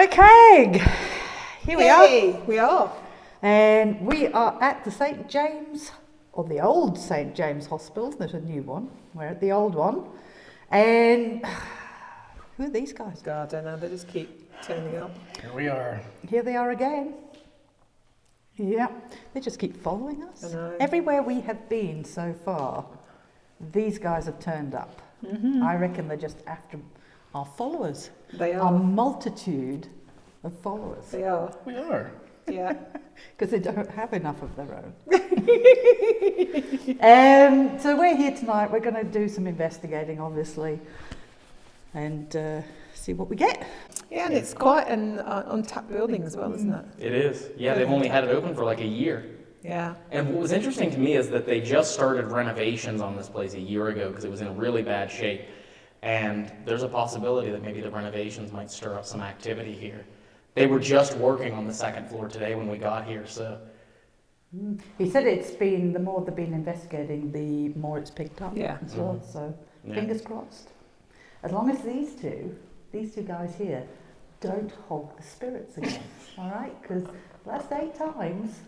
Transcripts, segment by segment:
Okay, here we are. We are. And we are at the St. James, or the old St. James Hospital. There's a new one. We're at the old one. And who are these guys? God, I don't know, they just keep turning up. Here we are. Here they are again. Yeah, they just keep following us. I know. Everywhere we have been so far, these guys have turned up. Mm-hmm. I reckon they're just after our followers. They are. Our multitude of followers. They are. We are. Yeah. Because they don't have enough of their own. So we're here tonight. We're going to do some investigating, obviously, and see what we get. Yeah, and it's quite an untapped building as well, isn't it? It is. Yeah, they've only had it open for like a year. Yeah. And what was interesting to me is that they just started renovations on this place a year ago because it was in really bad shape. And there's a possibility that maybe the renovations might stir up some activity here. They were just working on the second floor today when we got here, so. He said it's been, the more they've been investigating, the more it's picked up as well. So fingers crossed. As long as these two guys here, don't hog the spirits again, all right? Because last 8 times,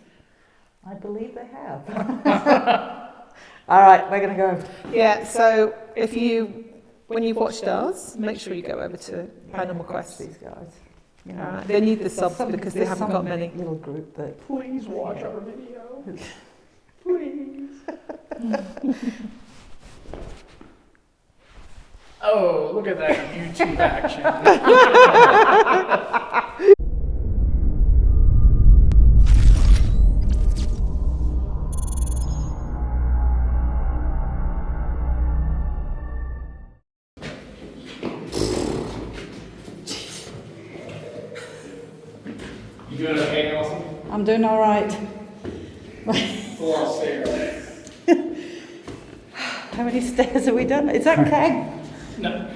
I believe they have. All right, we're going to go. Yeah, so when you've watched ours, make sure you go over to Paranormal Quest. These guys. You know, Alright, they need the subs because they haven't got many. Little group that. Please watch our video. Please. Oh, look at that YouTube action. You doing okay, Nelson? I'm doing all right. Full on stairs. How many stairs have we done? Is that okay? No.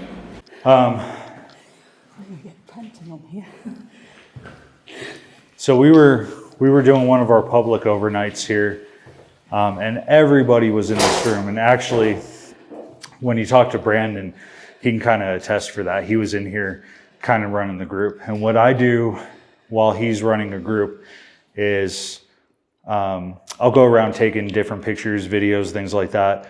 I'm gonna get panting on here. So we were doing one of our public overnights here, and everybody was in this room. And actually, when you talk to Brandon, he can kind of attest for that. He was in here kind of running the group. And what I do while he's running a group is I'll go around taking different pictures, videos, things like that.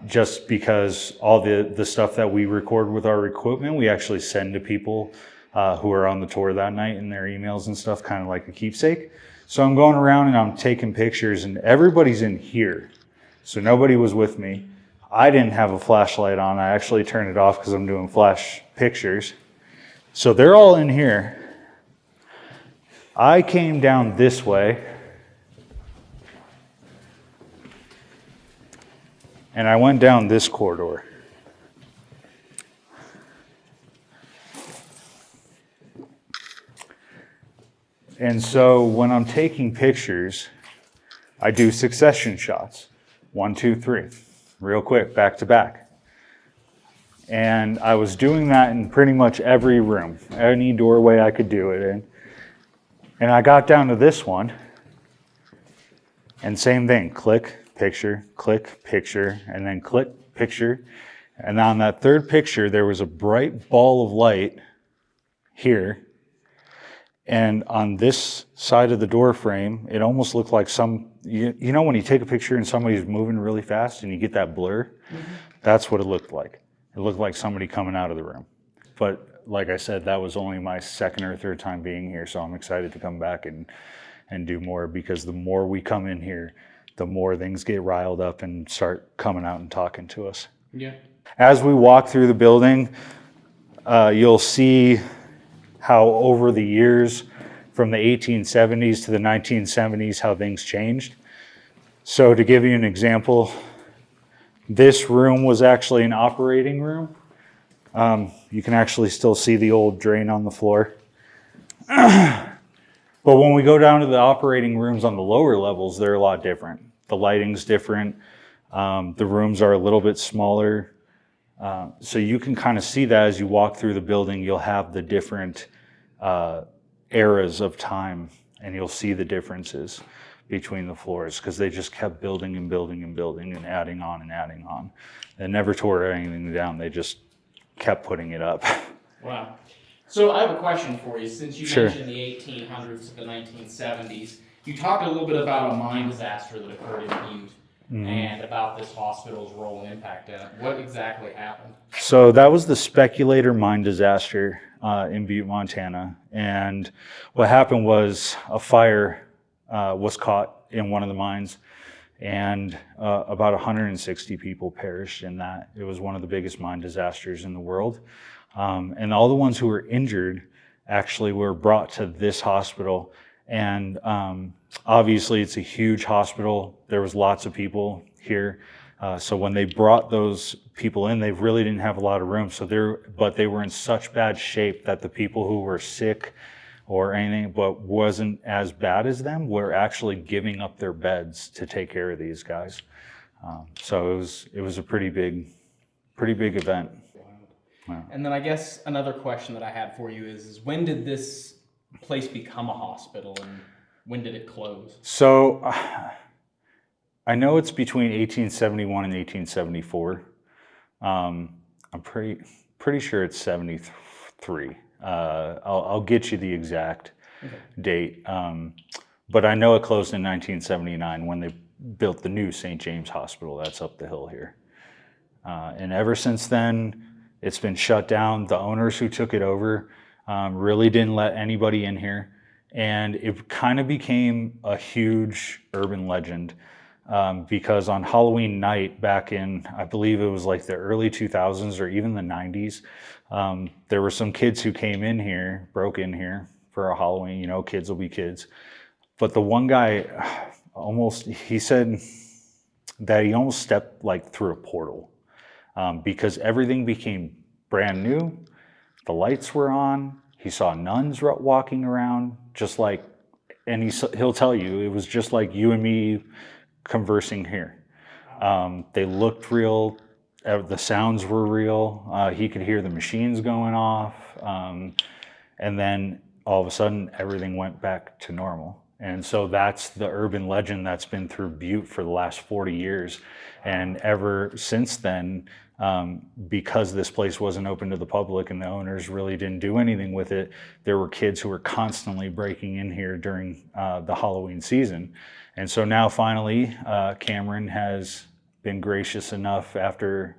Just because all the stuff that we record with our equipment, we actually send to people who are on the tour that night in their emails and stuff, kind of like a keepsake. So I'm going around and I'm taking pictures, and everybody's in here. So nobody was with me. I didn't have a flashlight on. I actually turned it off because I'm doing flash pictures. So they're all in here. I came down this way. And I went down this corridor. And so when I'm taking pictures, I do succession shots. 1, 2, 3. Real quick, back to back. And I was doing that in pretty much every room, any doorway I could do it in. And I got down to this one, and same thing, click, picture, and then click, picture. And on that third picture, there was a bright ball of light here. And on this side of the door frame, it almost looked like you know when you take a picture and somebody's moving really fast and you get that blur? Mm-hmm. That's what it looked like. It looked like somebody coming out of the room. But like I said, that was only my second or third time being here, so I'm excited to come back and do more, because the more we come in here, the more things get riled up and start coming out and talking to us. Yeah. As we walk through the building, you'll see how over the years, from the 1870s to the 1970s, how things changed. So to give you an example, this room was actually an operating room. You can actually still see the old drain on the floor. But when we go down to the operating rooms on the lower levels, they're a lot different. The lighting's different. The rooms are a little bit smaller. So you can kind of see that as you walk through the building. You'll have the different eras of time, and you'll see the differences between the floors, because they just kept building and building and building and adding on and adding on. They never tore anything down. They just kept putting it up. Wow. So I have a question for you. Since you Sure. mentioned the 1800s to the 1970s, you talked a little bit about a mine disaster that occurred in Butte and about this hospital's role and impact in it. What exactly happened? So that was the Speculator mine disaster in Butte, Montana. And what happened was a fire was caught in one of the mines, and about 160 people perished in that. It was one of the biggest mine disasters in the world. And all the ones who were injured actually were brought to this hospital. And obviously it's a huge hospital. There was lots of people here. So when they brought those people in, they really didn't have a lot of room. But they were in such bad shape that the people who were sick or anything but wasn't as bad as them were actually giving up their beds to take care of these guys. So it was a pretty big event. Wow. And then I guess another question that I had for you is when did this place become a hospital and when did it close? So I know it's between 1871 and 1874. I'm pretty sure it's 73. I'll get you the exact date. But I know it closed in 1979 when they built the new St. James Hospital that's up the hill here. And ever since then, it's been shut down. The owners who took it over really didn't let anybody in here. And it kind of became a huge urban legend because on Halloween night back in, I believe it was like the early 2000s or even the 90s, there were some kids who came in here, broke in here for a Halloween, kids will be kids. But the one guy he said that he almost stepped like through a portal. Because everything became brand new, the lights were on, he saw nuns walking around, and he'll tell you, it was just like you and me conversing here. They looked real, the sounds were real, he could hear the machines going off, and then all of a sudden everything went back to normal. And so that's the urban legend that's been through Butte for the last 40 years. And ever since then, because this place wasn't open to the public and the owners really didn't do anything with it, there were kids who were constantly breaking in here during the Halloween season. And so now finally, Cameron has been gracious enough after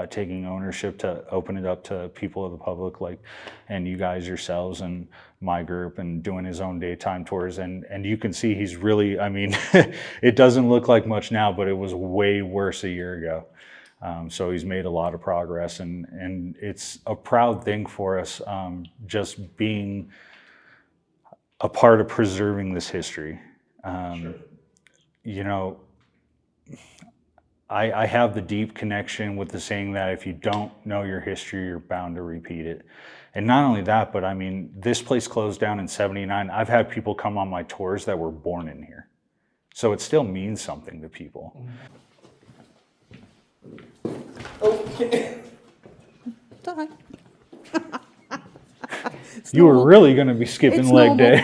taking ownership to open it up to people of the public, and you guys yourselves and my group, and doing his own daytime tours. And you can see he's really, it doesn't look like much now, but it was way worse a year ago. So he's made a lot of progress, and it's a proud thing for us, just being a part of preserving this history. Sure. I have the deep connection with the saying that if you don't know your history, you're bound to repeat it. And not only that, but this place closed down in 79. I've had people come on my tours that were born in here. So it still means something to people. Okay. Die. You were really going to be skipping It's leg normal. day.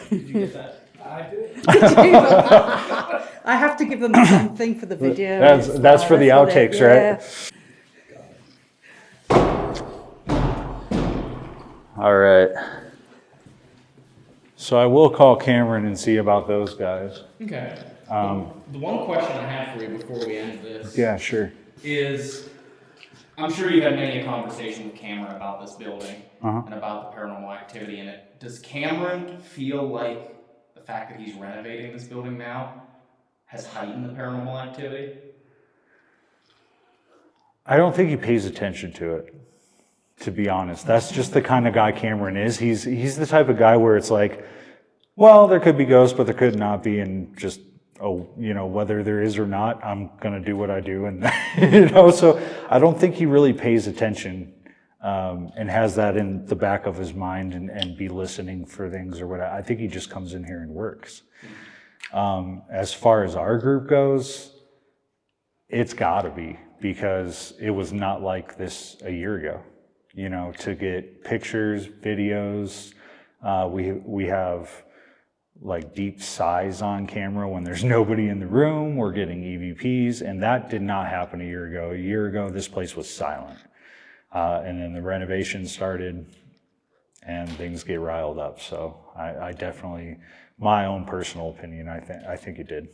Did you get that? I did. I have to give them something for the video. That's for the outtakes, right? All right. So I will call Cameron and see about those guys. Okay. The one question I have for you before we end this Yeah, sure. is, I'm sure you've had many a conversation with Cameron about this building and about the paranormal activity in it. Does Cameron feel like the fact that he's renovating this building now has heightened the paranormal activity? I don't think he pays attention to it, to be honest. That's just the kind of guy Cameron is. He's the type of guy where it's like, well, there could be ghosts, but there could not be, and just, whether there is or not, I'm going to do what I do. And, so I don't think he really pays attention and has that in the back of his mind and be listening for things or whatever. I think he just comes in here and works. As far as our group goes, it's got to be, because it was not like this a year ago. To get pictures, videos, we have like deep sighs on camera when there's nobody in the room. We're getting EVPs, and that did not happen a year ago. A year ago, this place was silent. And then the renovation started and things get riled up. So I definitely, my own personal opinion, I think it did.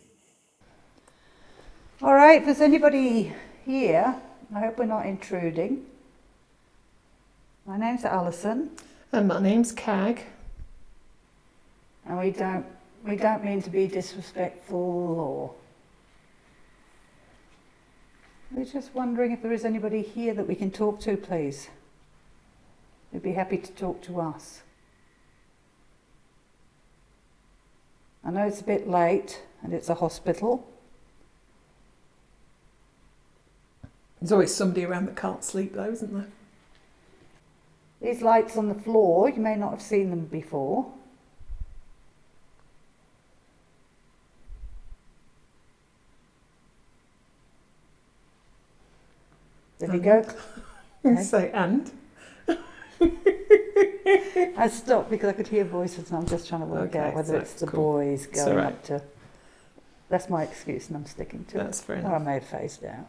All right, if there's anybody here, I hope we're not intruding. My name's Alison. And my name's Cag. And we don't mean to be disrespectful or... We're just wondering if there is anybody here that we can talk to, please. We'd be happy to talk to us. I know it's a bit late and it's a hospital. There's always somebody around that can't sleep though, isn't there? These lights on the floor, you may not have seen them before. There you go. Okay. Say, and? I stopped because I could hear voices and I'm just trying to work out whether it's the boys going up to... That's my excuse and I'm sticking to it. That's fair Or enough. I may have phased out.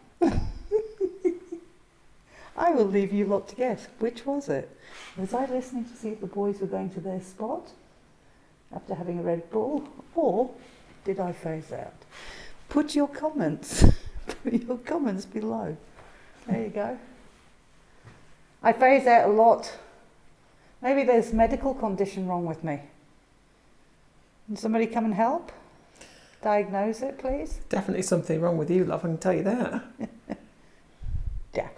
I will leave you lot to guess. Which was it? Was I listening to see if the boys were going to their spot after having a Red Bull? Or did I phase out? Put your comments below. There you go. I phase out a lot. Maybe there's medical condition wrong with me. Can somebody come and help? Diagnose it, please. Definitely something wrong with you, love, I can tell you that. Daft.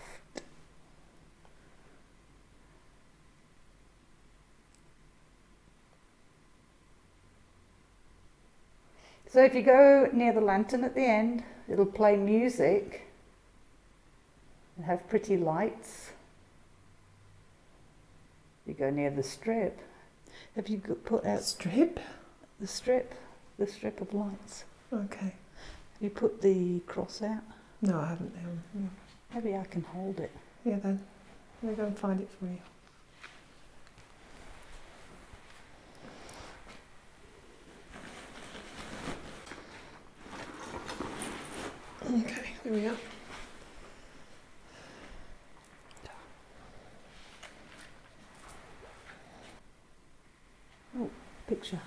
So if you go near the lantern at the end, it'll play music and have pretty lights. You go near the strip. Have you put out Strip? the strip of lights? Okay. Have you put the cross out? No, I haven't. No. Maybe I can hold it. Yeah, then. I'll go and find it for you. Okay, here we go. Oh, picture.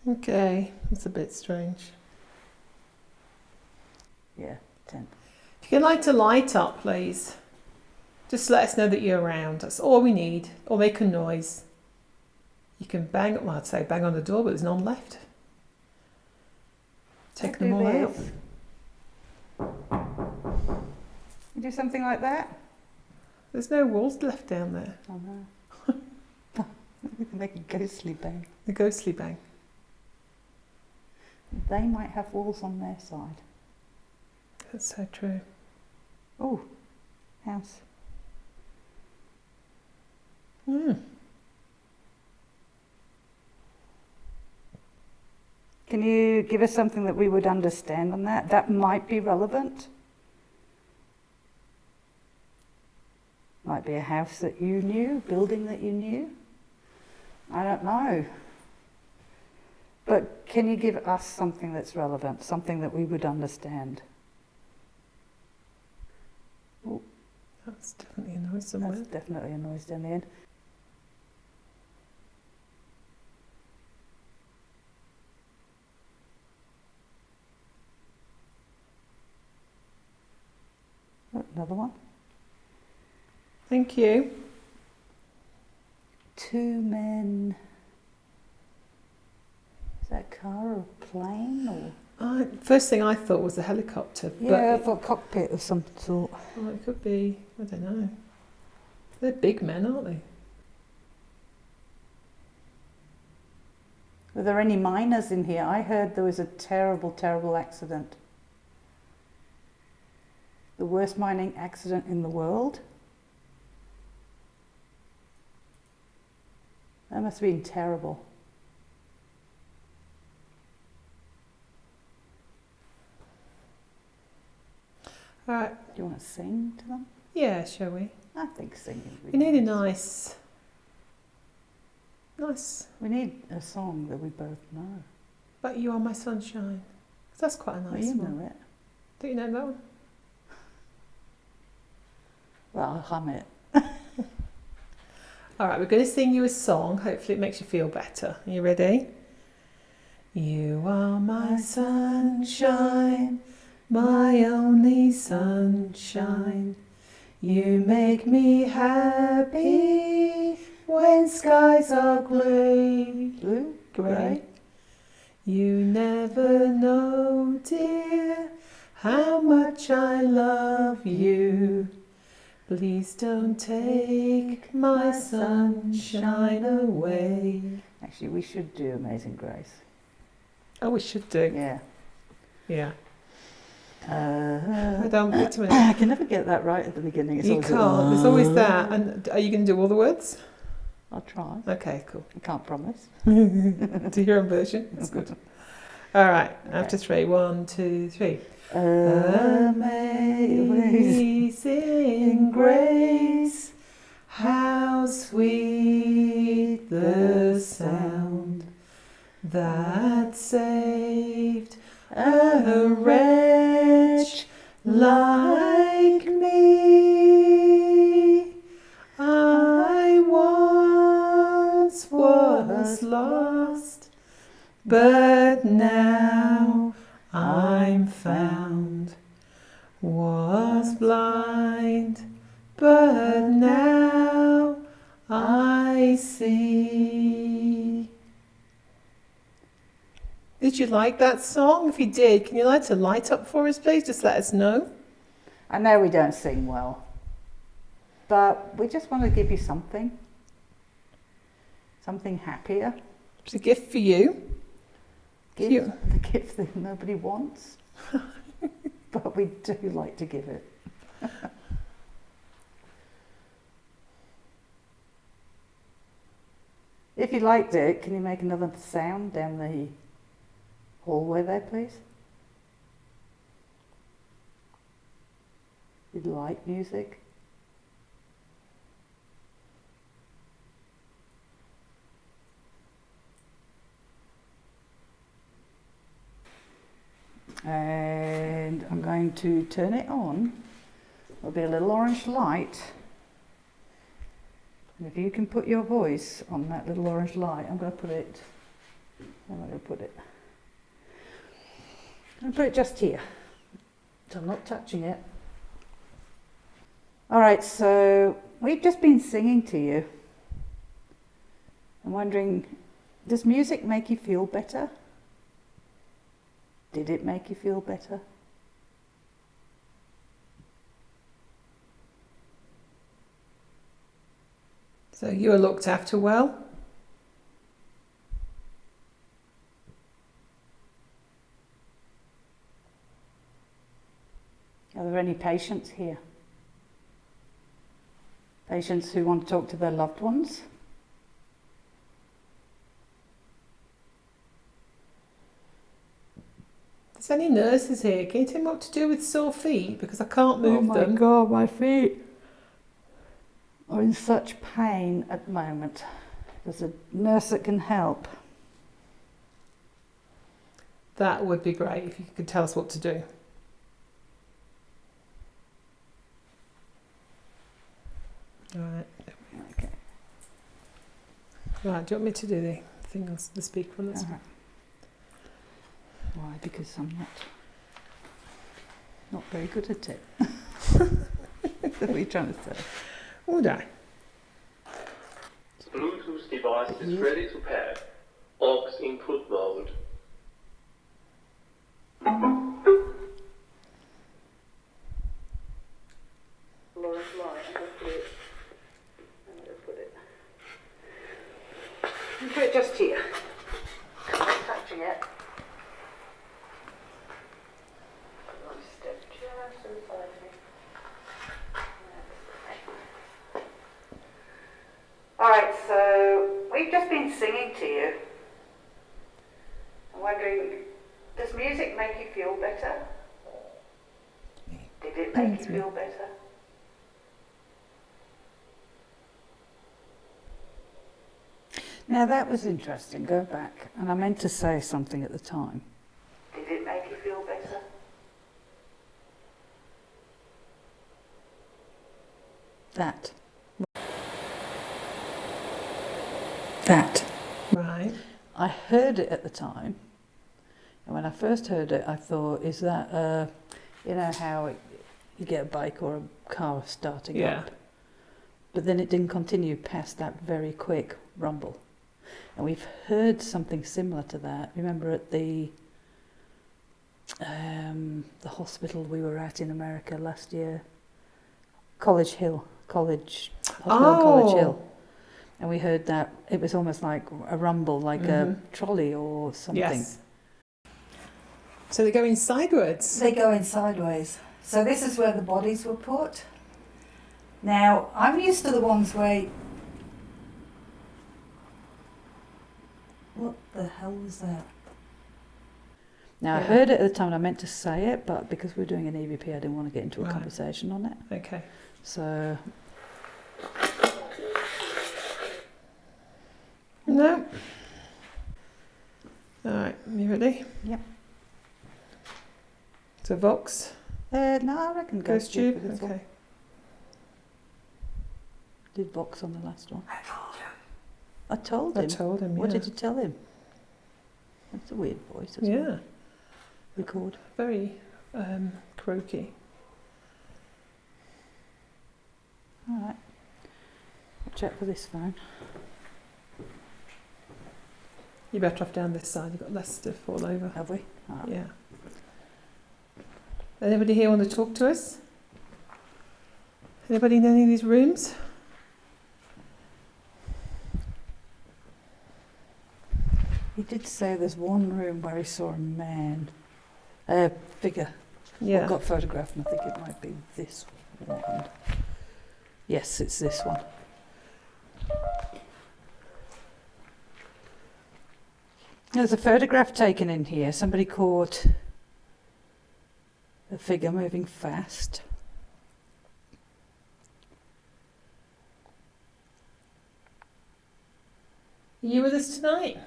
Okay, it's a bit strange. Yeah, 10. If you'd like to light up, please, just let us know that you're around. That's all we need. Or make a noise. You can bang, well, I'd say bang on the door, but there's none left. Take them all out. You do something like that? There's no walls left down there. Oh no. We can make a ghostly bang. The ghostly bang. They might have walls on their side. That's so true. Oh, house. Can you give us something that we would understand on that? That might be relevant. Might be a house that you knew, building that you knew. I don't know. But can you give us something that's relevant, something that we would understand? Oh, That's definitely a noise somewhere. that's definitely a noise down the end. Oh, another one. Thank you. 2 men. Is that a car or a plane or? First thing I thought was a helicopter, Yeah, but for a cockpit of some sort. it could be, I don't know. They're big men, aren't they? Were there any miners in here? I heard there was a terrible, terrible accident. The worst mining accident in the world. That must have been terrible. All right. Do you want to sing to them? Yeah, shall we? I think singing. would We be need a nice. nice. We need a song that we both know. But You Are My Sunshine. That's quite a Well, nice you one. know it. Don't you know that one? Well, I'll hum it. All right, we're going to sing you a song. Hopefully it makes you feel better. Are you ready? You are my sunshine, my only sunshine. You make me happy when skies are grey. Blue, grey. You never know, dear, how much I love you. Please don't take my sunshine away. Actually, we should do Amazing Grace. Oh, we should do. Yeah. Yeah. I Don't wait a minute. I can never get that right at the beginning. It's You always can't. There's always that. And are you going to do all the words? I'll try. Okay, cool. I can't promise. Do your own version. That's good. All right. After 3. 1, 2, 3. Amazing grace, how sweet the sound that saved a wretch like me. I once was lost, but now I'm found. Was blind, but now I see. Did you like that song? If you did, can you light a light up for us, please? Just let us know. I know we don't sing well, but we just want to give you something. Something happier. It's a gift for you. Give the gift that nobody wants. But we do like to give it. If you liked it, can you make another sound down the hallway there, please? You'd like music? And I'm going to turn it on. There'll be a little orange light. And if you can put your voice on that little orange light, I'm going to put it. Where am I going to put it? I'm going to put it just here. So I'm not touching it. All right, so we've just been singing to you. I'm wondering, does music make you feel better? Did it make you feel better? So you were looked after well? Are there any patients here? Patients who want to talk to their loved ones? If there's any nurses here, can you tell me what to do with sore feet? Because I can't move them. Oh my God, my feet are in such pain at the moment. There's a nurse that can help. That would be great if you could tell us what to do. All right. Okay. Right, do you want me to do the thing on the speaker on this? Alright. Why? Because I'm not very good at it. What are you trying to say? Would I? Bluetooth device is ready to pair. Aux input mode. Laura's light. I'm going to put it. I'm put it just here. I'm not touching it. Step just inside me. Alright, so we've just been singing to you. I'm wondering, does music make you feel better? Did it make you feel better? Now that was interesting, go back. And I meant to say something at the time. Did it make you feel That. Right. I heard it at the time, and when I first heard it, I thought, is that, you know how you get a bike or a car starting up? But then it didn't continue past that very quick rumble. And we've heard something similar to that. Remember at the hospital we were at in America last year? College Hill. Hospital on College Hill. And we heard that it was almost like a rumble, like a trolley or something. Yes. So they go in sideways. They go in sideways. So this is where the bodies were put. Now, I'm used to the ones where... What the hell was that? Now, I heard it at the time and I meant to say it, but because we're doing an EVP, I didn't want to get into a conversation on it. Okay. So... No. All right, you ready? Yep. So Vox. No, I reckon Ghost Tube. for this one. Okay. Did Vox on the last one. I told you. I told him. I told him. What yeah. did you tell him? That's a weird voice. As Yeah. well. Record. Very croaky. All right. Watch out for this phone. You're better off down this side. You've got less to fall over. Have we? All right. Yeah. Anybody here want to talk to us? Anybody in any of these rooms? He did say there's one room where he saw a figure. Yeah. Got photographed, and I think it might be this one. Yes, it's this one. There's a photograph taken in here. Somebody caught a figure moving fast. Are you with us tonight?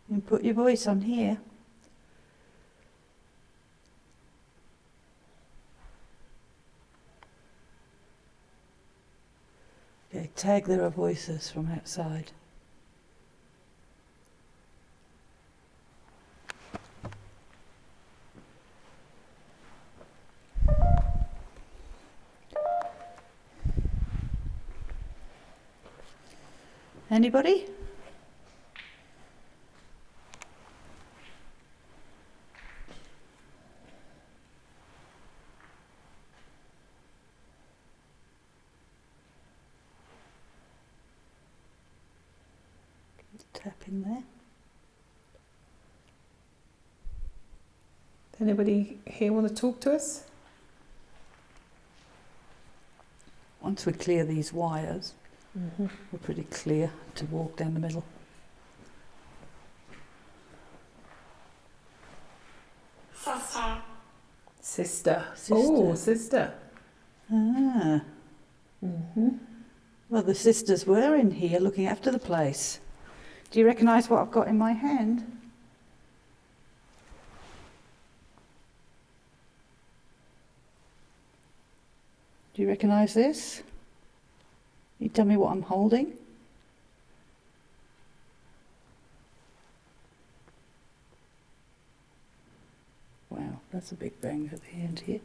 You can put your voice on here. Okay, tag there are voices from outside. Anybody? Tap in there. Anybody here want to talk to us? Once we clear these wires, we're pretty clear to walk down the middle. Sister. Sister. Oh, sister. Ah. Well, the sisters were in here looking after the place. Do you recognise what I've got in my hand? Do you recognise this? You tell me what I'm holding? Wow, that's a big bang at the end here.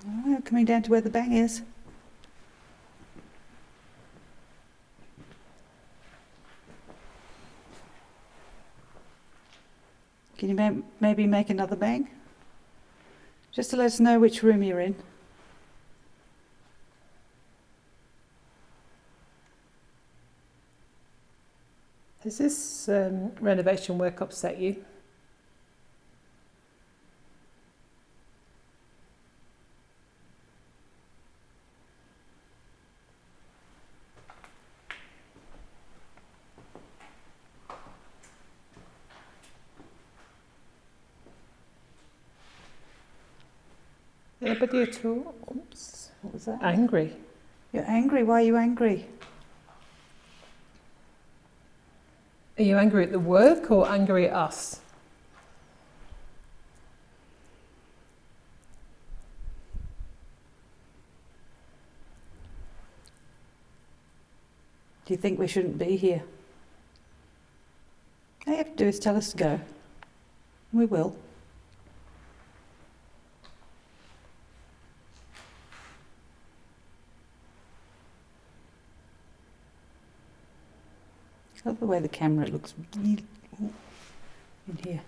Oh, coming down to where the bang is. Can you maybe make another bang? Just to let us know which room you're in. Has this renovation work upset you? Anybody at all? Oops. What was that? Angry. You're angry? Why are you angry? Are you angry at the work or angry at us? Do you think we shouldn't be here? All you have to do is tell us to go. We will. I love the way the camera looks in here.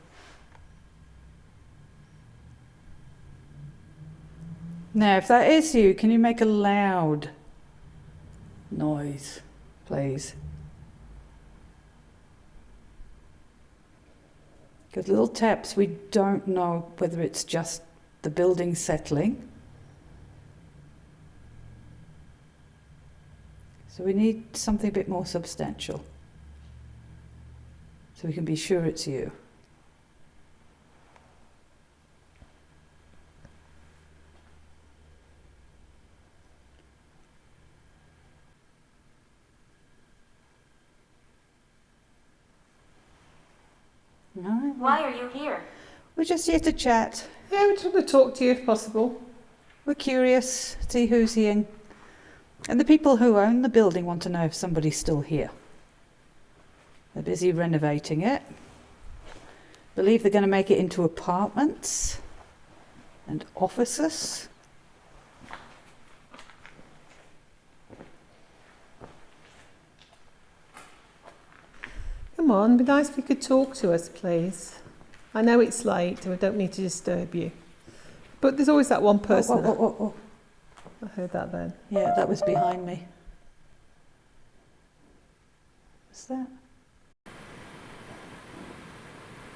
Now, if that is you, can you make a loud noise, please? Because little taps, we don't know whether it's just the building settling. So we need something a bit more substantial, so we can be sure it's you. No, Why are you here? we're just here to chat. Yeah, we just want to talk to you if possible. We're curious, see who's here. And the people who own the building want to know if somebody's still here. They're busy renovating it. Believe they're going to make it into apartments and offices. Come on, it'd be nice if you could talk to us, please. I know it's late and we don't need to disturb you. But there's always that one person. Oh. I heard that then. Yeah, that was behind me. What's that?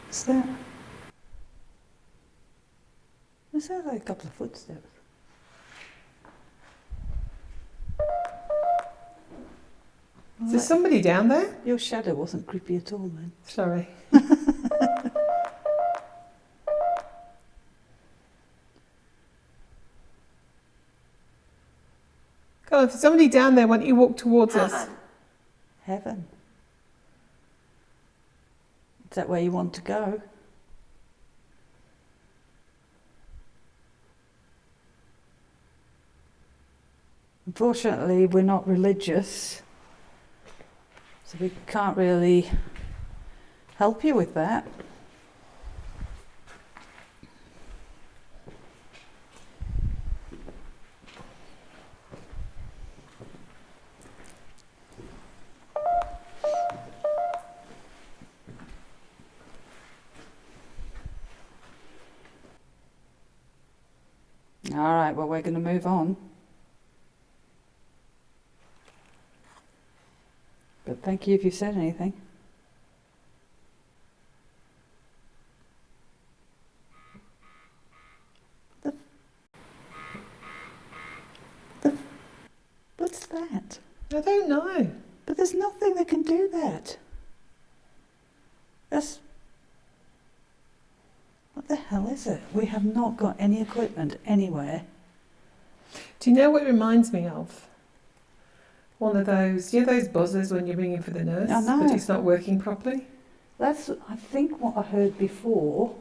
What's that? It sounds like a couple of footsteps. Is there somebody down there? Your shadow wasn't creepy at all then. Sorry. Come on, if there's somebody down there, why don't you walk towards us? Heaven. Is that where you want to go? Unfortunately, we're not religious, so we can't really help you with that. All right, well, we're going to move on. But thank you if you said anything. What's that? I don't know. But there's nothing that can do that. What the hell is it? We have not got any equipment anywhere. Do you know what it reminds me of? One of those, you know those buzzers when you're ringing for the nurse, I know. but it's not working properly? That's, I think, what I heard before.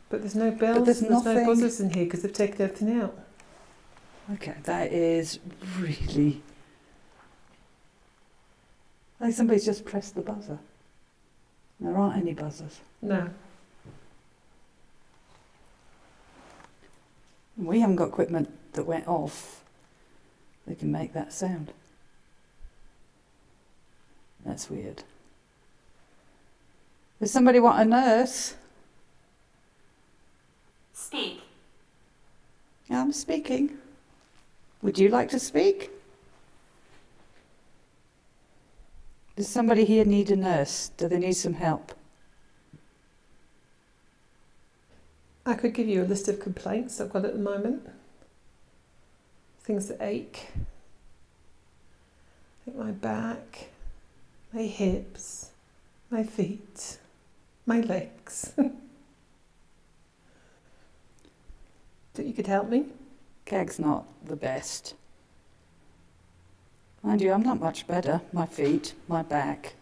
But there's no bells, there's no nothing- buzzers in here because they've taken everything out. Okay, that is really... like somebody's just pressed the buzzer. There aren't any buzzers. No. We haven't got equipment that went off that can make that sound. That's weird. Does somebody want a nurse? Speak. I'm speaking. Would you like to speak? Does somebody here need a nurse? Do they need some help? I could give you a list of complaints I've got at the moment. Things that ache. I think my back, my hips, my feet, my legs. That you could help me? Gag's not the best. Mind you, I'm not much better. My feet, my back.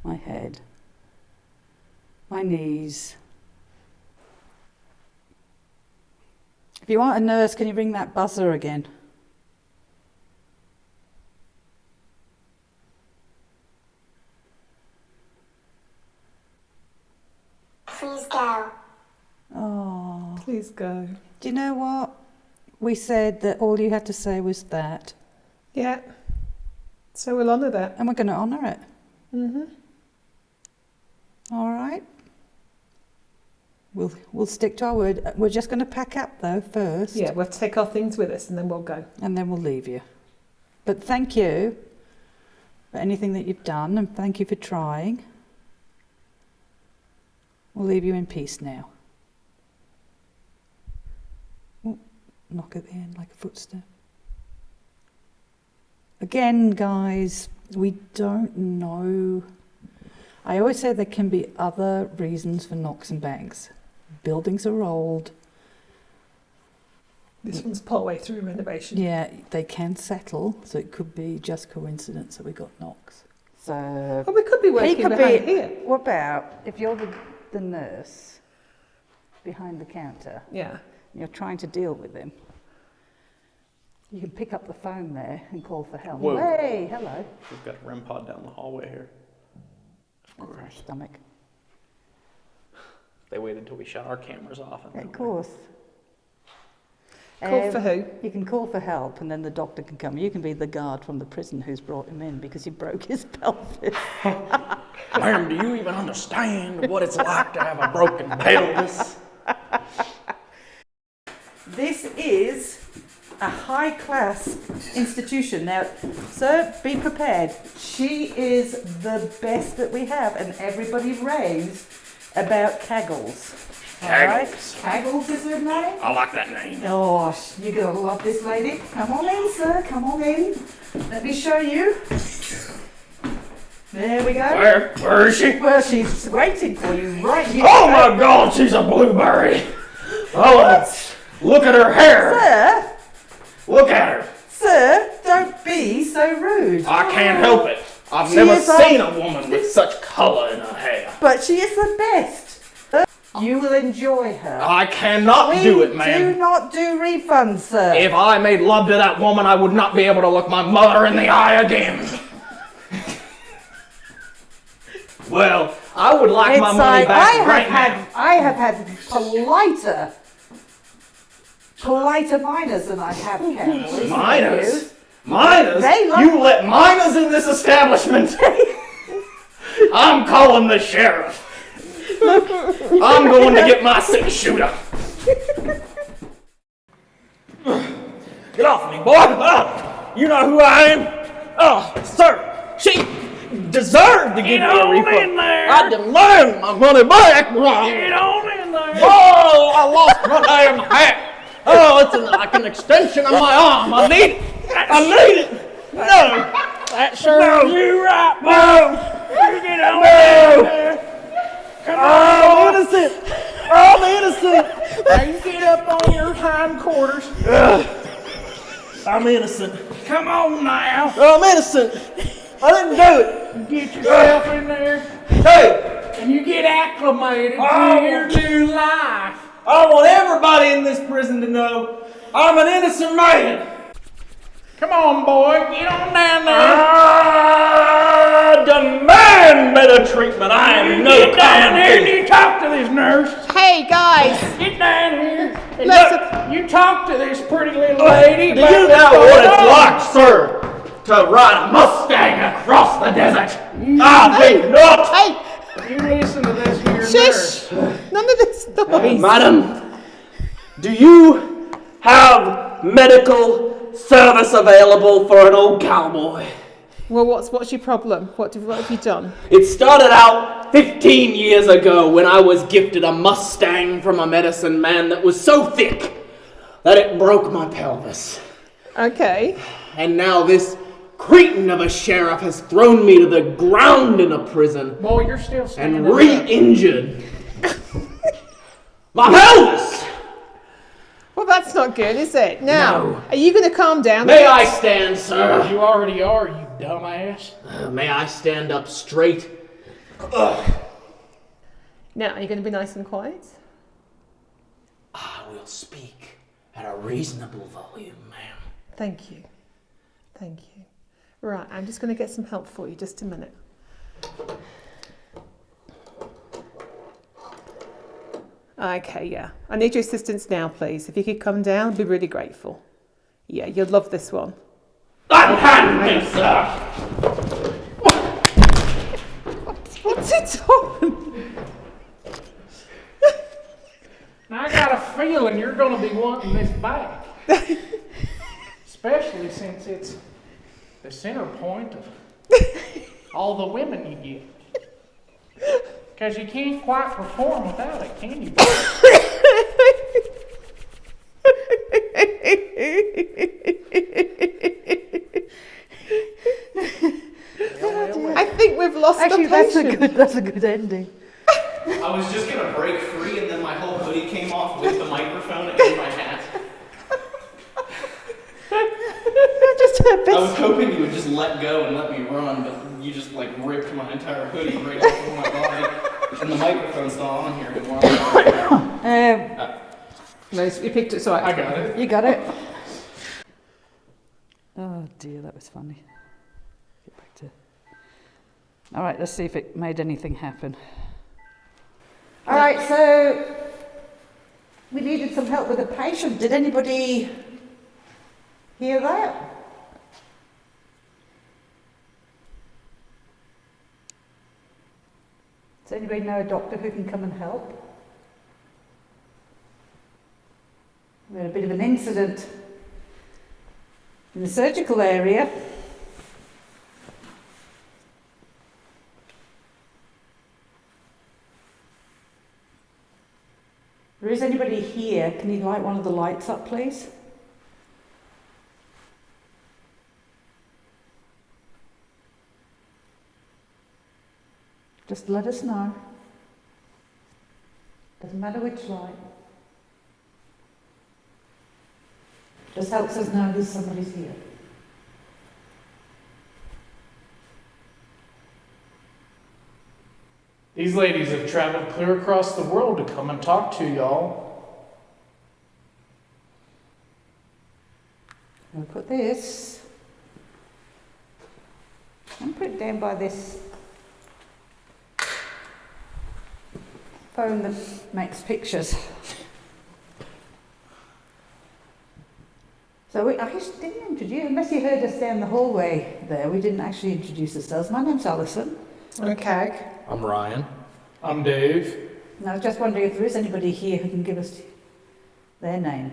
my head, my knees. If you want a nurse, can you ring that buzzer again? Please go. Oh. Please go. Do you know what? We said that all you had to say was that. Yeah. So we'll honour that. And we're going to honour it. Mm-hmm. All right. We'll stick to our word. We're just going to pack up though first. Yeah, we'll take our things with us and then we'll go. And then we'll leave you. But thank you for anything that you've done, and thank you for trying. We'll leave you in peace now. Ooh, knock at the end like a footstep. Again, guys, we don't know. I always say there can be other reasons for knocks and bangs. Buildings are old. This one's partway through renovation. Yeah, they can settle, so it could be just coincidence that we got knocks. So Well, we could be working behind here. What about if you're the nurse behind the counter? Yeah. And you're trying to deal with him. You can pick up the phone there and call for help. Whoa. Hey, hello. We've got a REM pod down the hallway here. That's our stomach. They waited until we shut our cameras off. Of course. Call for who? You can call for help, and then the doctor can come. You can be the guard from the prison who's brought him in because he broke his pelvis. Ma'am, do you even understand what it's like to have a broken pelvis? This is a high-class institution. Now, sir, be prepared. She is the best that we have, and everybody raves about Caggles. All right? Caggles is her name? I like that name. Oh, you're going to love this lady. Come on in, sir. Come on in. Let me show you. There we go. Where is she? Well, she's waiting for you right here. Oh my God, she's a blueberry. Oh, look at her hair. Sir, Look at her. sir, don't be so rude. I can't help it. I've She never is seen a woman with such color in her hair. But she is the best. You will enjoy her. I cannot do it, man. Do not do refunds, sir. If I made love to that woman, I would not be able to look my mother in the eye again. Well, I would like my money back right now. I have had politer minors than I have candles. Minors? Minors? They love- You let minors in this establishment? I'm calling the sheriff. I'm going to get my 6-shooter. Get off me, boy. Oh, you know who I am? Oh, sir, she deserved to give me a refund. I demand my money back. Get on in there. Oh, I lost my damn hat. Oh, it's like an extension of my arm. I need it. I need it. No. That serves you right, boy. You get on in there. Come on. I'm innocent. I'm innocent. Now you get up on your hindquarters. I'm innocent. Come on now. I'm innocent. I didn't do it. Get yourself in there. Hey. And you get acclimated to your new life. I want everybody in this prison to know I'm an innocent man. Come on, boy. Get on down there. I demand better treatment. I am no get down here and you talk to this nurse. Hey, guys. Get down here. And Listen. look, you talk to this pretty little lady. Do you know what it's like, sir, to ride a Mustang across the desert? I do not. Hey, You listen to this here shush. None of this noise. Madam, do you have medical service available for an old cowboy? Well, what's your problem? What have you done? It started out 15 years ago when I was gifted a Mustang from a medicine man that was so thick that it broke my pelvis. Okay. And now this cretin of a sheriff has thrown me to the ground in a prison Boy, you're still standing and up. re-injured my pelvis. Well, that's not good, is it? Now, No. are you going to calm down? May I stand, sir? You already are, you dumbass. May I stand up straight Now, are you going to be nice and quiet? I will speak at a reasonable volume, ma'am. Thank you. Thank you. Right, I'm just going to get some help for you. Just a minute. Okay, yeah. I need your assistance now, please. If you could come down, I'd be really grateful. Yeah, you'll love this one. Unhand me, sir! What's it on? I got a feeling you're going to be wanting this back. Especially since it's the center point of all the women you get. Because you can't quite perform without it, can you? I think we've lost Actually, the patient. that's a good ending. I was just gonna break free and then my whole hoodie came off with the microphone and my hat. I was hoping you would just let go and let me run, but you just like ripped my entire hoodie right off of my body. And the microphone's not on here anymore. Nice, you picked it, so I got it. You got it. Oh dear, that was funny. Get back to. All right, let's see if it made anything happen. All right, so we needed some help with a patient. Did anybody hear that? Does anybody know a doctor who can come and help? We had a bit of an incident in the surgical area. There is anybody here? Can you light one of the lights up, please? Just let us know. Doesn't matter which light. Just helps us know that somebody's here. These ladies have traveled clear across the world to come and talk to y'all. We'll put this. I'm put it down by this phone that makes pictures. So I just didn't introduce, unless you heard us down the hallway there, we didn't actually introduce ourselves. My name's Alison. Okay. I'm Ryan. I'm Dave. And I was just wondering if there is anybody here who can give us their name,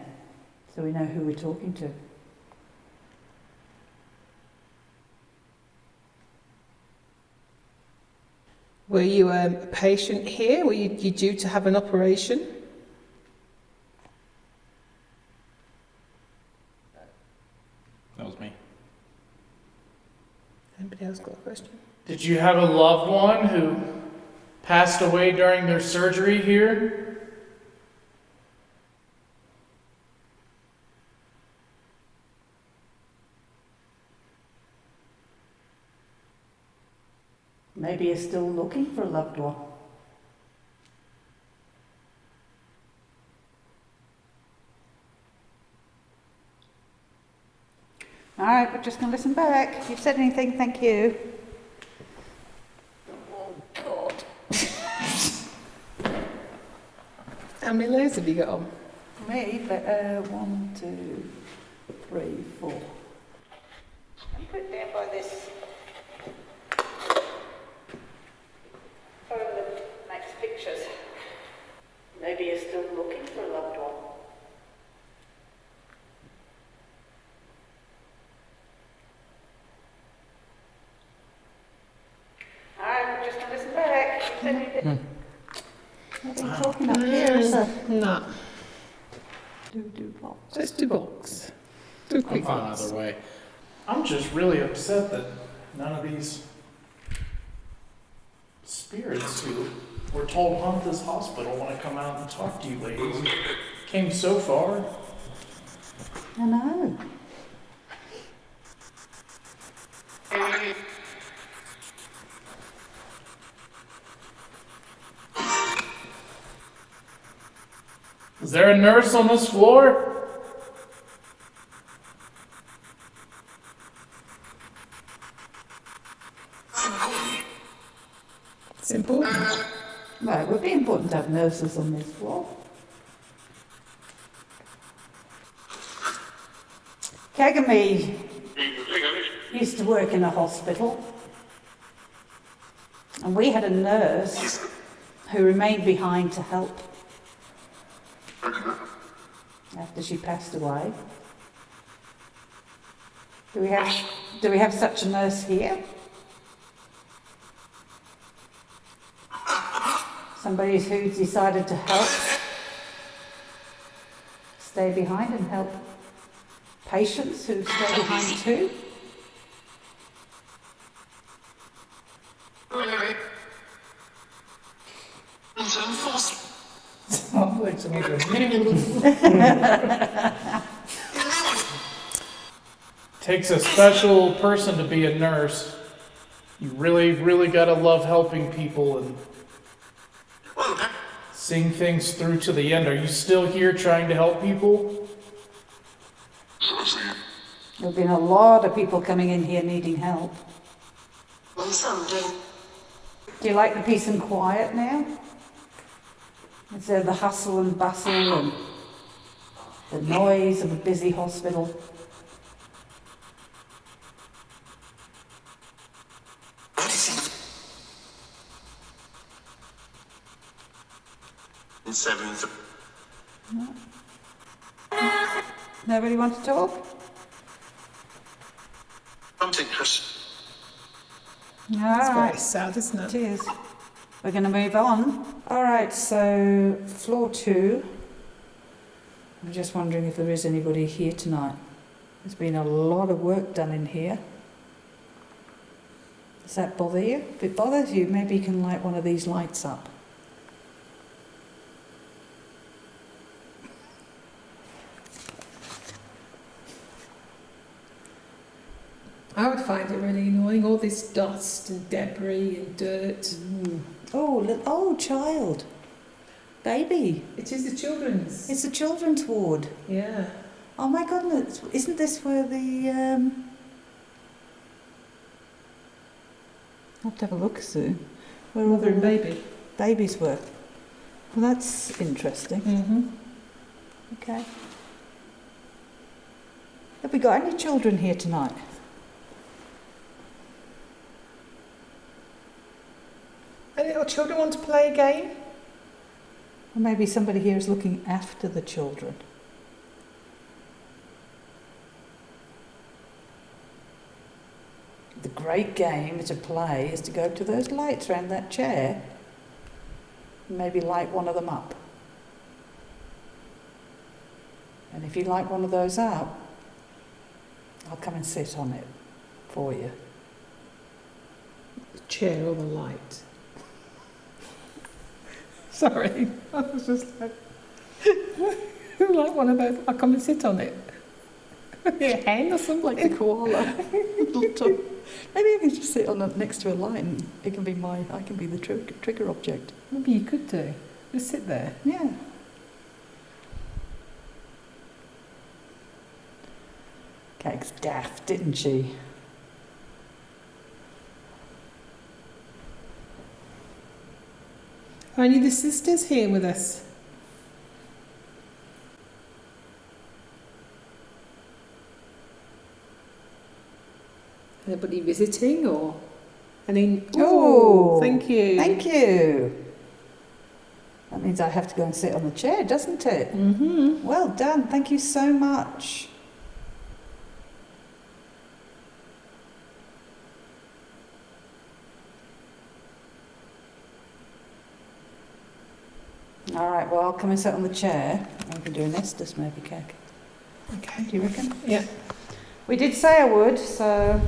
so we know who we're talking to. Were you a patient here? Were you due to have an operation? That was me. Anybody else got a question? Did you have a loved one who passed away during their surgery here? Maybe you're still looking for a loved one. All right, we're just going to listen back. If you've said anything, thank you. Oh, God. How many layers have you got on? Me, but 1, 2, 3, 4. I'm put it down by this phone that makes pictures. Maybe you're still looking for a loved one. Alright, we're just going to listen back. You said you did. Nothing talking up here, is there? No. Do box. Just do box. Do I'm quick fine box. either way. I'm just really upset that none of these spirits who were told hunt this hospital want to come out and talk to you ladies. Came so far. I know. Is there a nurse on this floor? It's important. Right, it would be important to have nurses on this floor. Kagami used to work in a hospital, and we had a nurse who remained behind to help after she passed away. Do we have such a nurse here? Somebody who decided to help stay behind and help patients who stay behind too? Takes a special person to be a nurse. You really, really gotta love helping people and seeing things through to the end. Are you still here trying to help people? There have been a lot of people coming in here needing help. Do you like the peace and quiet now? Instead of the hustle and bustle and the noise of a busy hospital? No. Nobody want to talk? It's very Alright, sad, isn't it? it is. We're going to move on. Alright, so floor 2. I'm just wondering if there is anybody here tonight. There's been a lot of work done in here. Does that bother you? If it bothers you, maybe you can light one of these lights up. I would find it really annoying, all this dust and debris and dirt. Oh, child. Baby. It is the children's. It's a children's ward. Yeah. Oh my goodness. Isn't this where the... I'll have to have a look soon. Where all Mother and the baby. babies were. Well, that's interesting. Mm-hmm. Okay. Have we got any children here tonight? Any little children want to play a game? Or maybe somebody here is looking after the children. The great game to play is to go to those lights around that chair and maybe light one of them up. And if you light one of those up, I'll come and sit on it for you. The chair or the light? Sorry, I was just like, like one of those. I'll come and sit on it. A hen or something Like the koala. Maybe I can just sit on it next to a light and it can be I can be the trigger object. Maybe you could do. Just sit there. Yeah. Keg's daft, didn't she? Are any of the sisters here with us? Anybody visiting or any? Oh, thank you. Thank you. That means I have to go and sit on the chair, doesn't it? Mm-hmm. Well done. Thank you so much. All right, well, I'll come and sit on the chair. I can do an Estes maybe, Keg. Okay. Do you reckon? Yeah. We did say I would, so...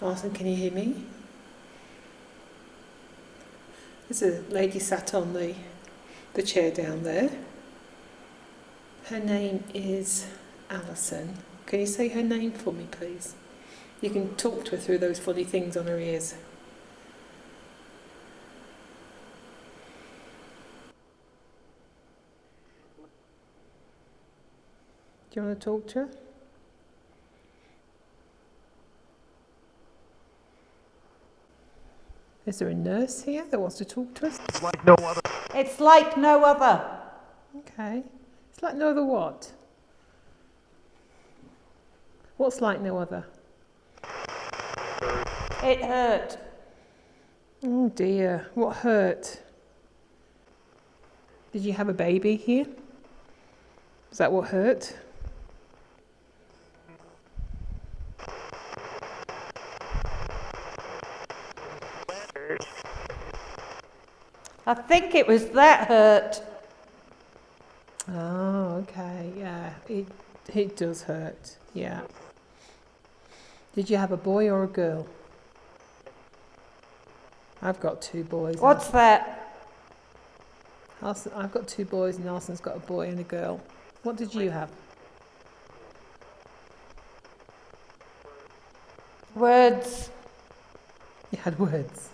Arthur, can you hear me? There's a lady sat on the chair down there. Her name is Alison. Can you say her name for me, please? You can talk to her through those funny things on her ears. Do you want to talk to her? Is there a nurse here that wants to talk to us? It's like no other. It's like no other. Okay. It's like no other what? What's like no other? It hurt. Oh dear, what hurt? Did you have a baby here? Is that what hurt? I think it was that hurt. Oh, okay, yeah, it does hurt, yeah. Did you have a boy or a girl? I've got 2 boys. What's that? I've got 2 boys and Allison's got a boy and a girl. What did you have? Words. You had words.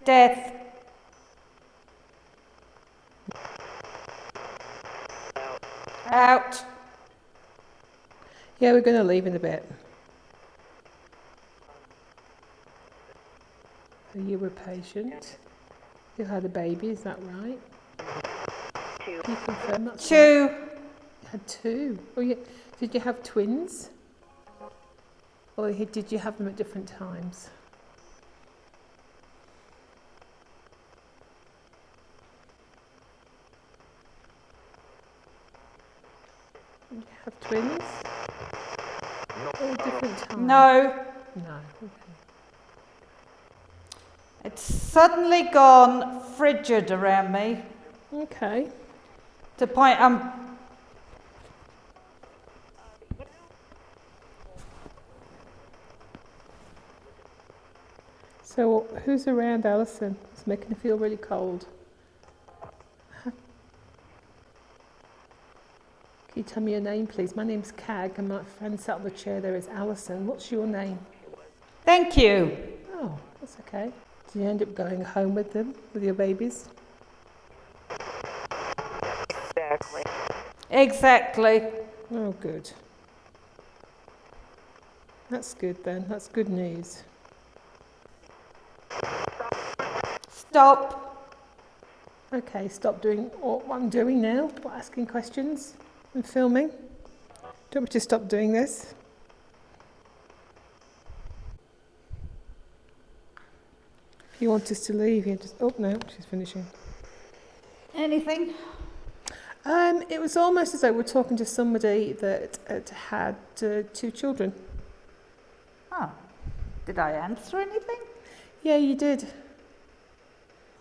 Death. Out. Yeah, we're going to leave in a bit. So you were patient. You had a baby, is that right? 2. Can you confirm that's 2. right? You had 2. Oh, yeah. Did you have twins? Or did you have them at different times? Did you have twins? Or different times? No. No. Okay. It's suddenly gone frigid around me. Okay. To the point So who's around Alison? It's making her feel really cold. Can you tell me your name, please? My name's Cag, and my friend sat on the chair there is Alison. What's your name? Thank you. Oh, that's okay. Did you end up going home with them, with your babies? Exactly. Exactly. Oh, good. That's good then. That's good news. Stop. Okay, stop doing what I'm doing now, asking questions and filming. Do you want me to stop doing this? If you want us to leave, you just... Oh, no, she's finishing. Anything? It was almost as though we're talking to somebody that had 2 children. Oh. Did I answer anything? Yeah, you did.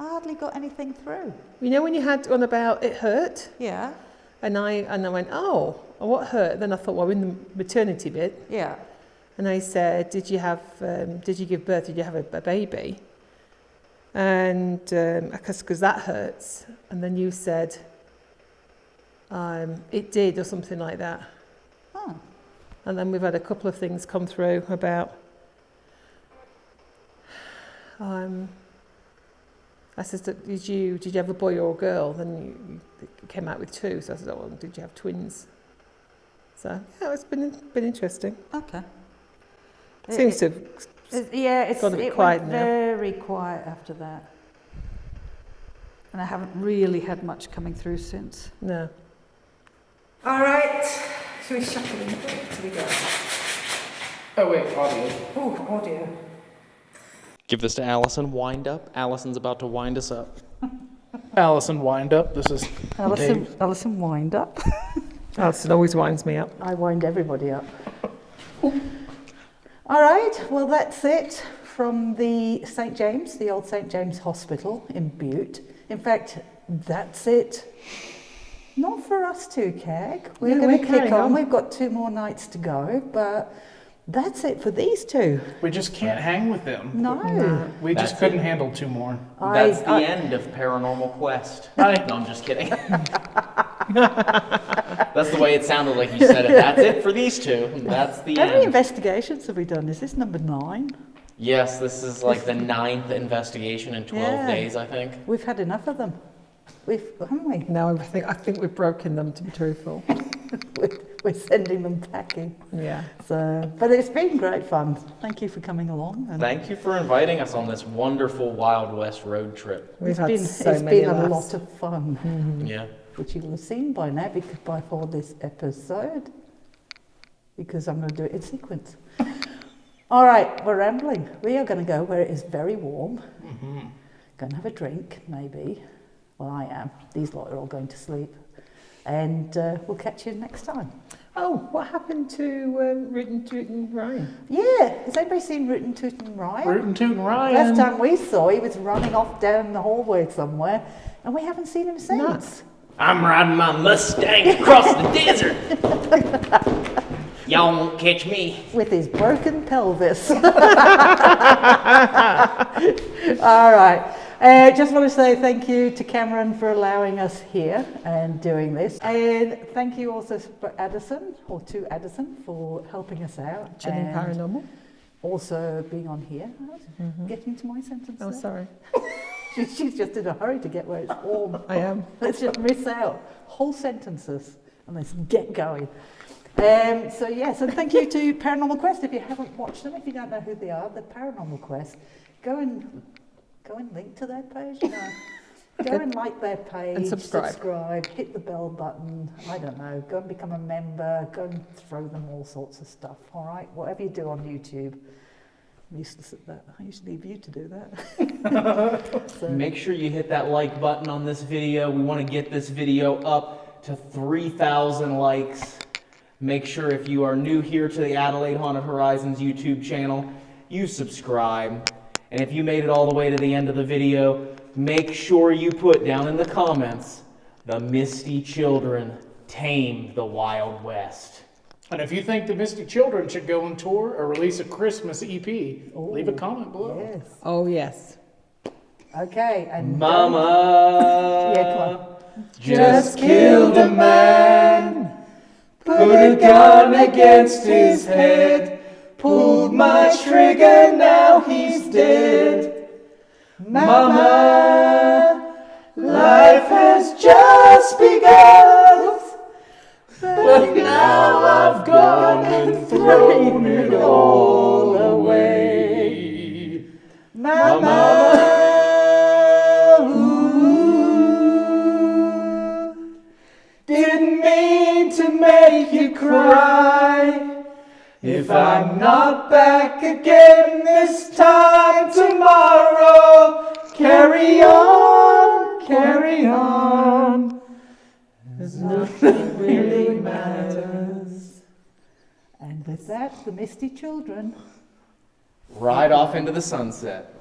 I hardly got anything through. You know when you had one about it hurt? Yeah. And I went, oh, what hurt? Then I thought, well, we're in the maternity bit. Yeah. And I said, did you give birth? Did you have a baby? And because that hurts. And then you said, it did, or something like that. Oh. And then we've had a couple of things come through about. I said, did you have a boy or a girl? Then you came out with 2. So I said, oh, well, did you have twins? So yeah, it's been interesting. Okay. Seems to have gone a bit quiet went now. Very quiet after that. And I haven't really had much coming through since. No. All right. Shall we shuffle in a bit till we go? Oh wait, audio. Oh, audio. Give this to Allison. Wind up. Allison's about to wind us up. Allison, wind up. This is Dave. Alison, wind up. Alison always winds me up. I wind everybody up. All right, well, that's it from the St. James, the old St. James Hospital in Butte. In fact, that's it. Not for us two, Cag. We're going to kick on. We've got 2 more nights to go, but that's it for these 2. We just can't hang with them. No. We just couldn't handle 2 more. That's the end of Paranormal Quest. No, I'm just kidding. That's the way it sounded like you said it. That's it for these 2. That's the How end. many investigations have we done? Is this number 9? Yes, this is like the 9th investigation in 12 days, I think. We've had enough of them. Haven't we? No, I think we've broken them, to be truthful. We're sending them packing. Yeah. So, but it's been great fun. Thank you for coming along. And Thank you for inviting us on this wonderful Wild West road trip. We've had it's so many been a laughs. lot of fun, Yeah. which you will have seen by now for this episode, because I'm going to do it in sequence. All right, we're rambling. We are going to go where it is very warm. Go and have a drink, maybe. Well, I am. These lot are all going to sleep. And we'll catch you next time. Oh, what happened to Rootin Tootin Ryan? Yeah, has anybody seen Rootin Tootin Ryan? Rootin Tootin Ryan. Last time we saw, he was running off down the hallway somewhere, and we haven't seen him since. I'm riding my Mustang across the desert. Y'all won't catch me. With his broken pelvis. All right. Just want to say thank you to Cameron for allowing us here and doing this. And thank you also to Addison for helping us out. Chilling and Paranormal. Also being on here. Getting to my sentence Oh, there. sorry. She's just in a hurry to get where it's warm. I am. Let's just miss out whole sentences and let's get going. So thank you to Paranormal Quest. If you haven't watched them, if you don't know who they are, the Paranormal Quest, go and link to their page. Go and like their page and subscribe, hit the bell button. I don't know. Go and become a member. Go and throw them all sorts of stuff. All right, whatever you do on YouTube. I'm useless at that. I used to leave you to do that. So. Make sure you hit that like button on this video. We want to get this video up to 3,000 likes. Make sure if you are new here to the Adelaide Haunted Horizons YouTube channel, you subscribe. And if you made it all the way to the end of the video, make sure you put down in the comments, the Misty Children tamed the Wild West. And if you think the Misty Children should go on tour or release a Christmas EP, leave a comment below. Yes. Oh, yes. Okay. And Mama, yeah, come on. just killed a man, put a gun against his head, pulled my trigger, now he's dead. Mama, life has just begun, but now I've gone and thrown it all away. Mama, didn't mean to make you cry. If I'm not back again this time tomorrow, carry on, carry on. There's nothing really matters. And with that, the Misty Children Ride off into the sunset.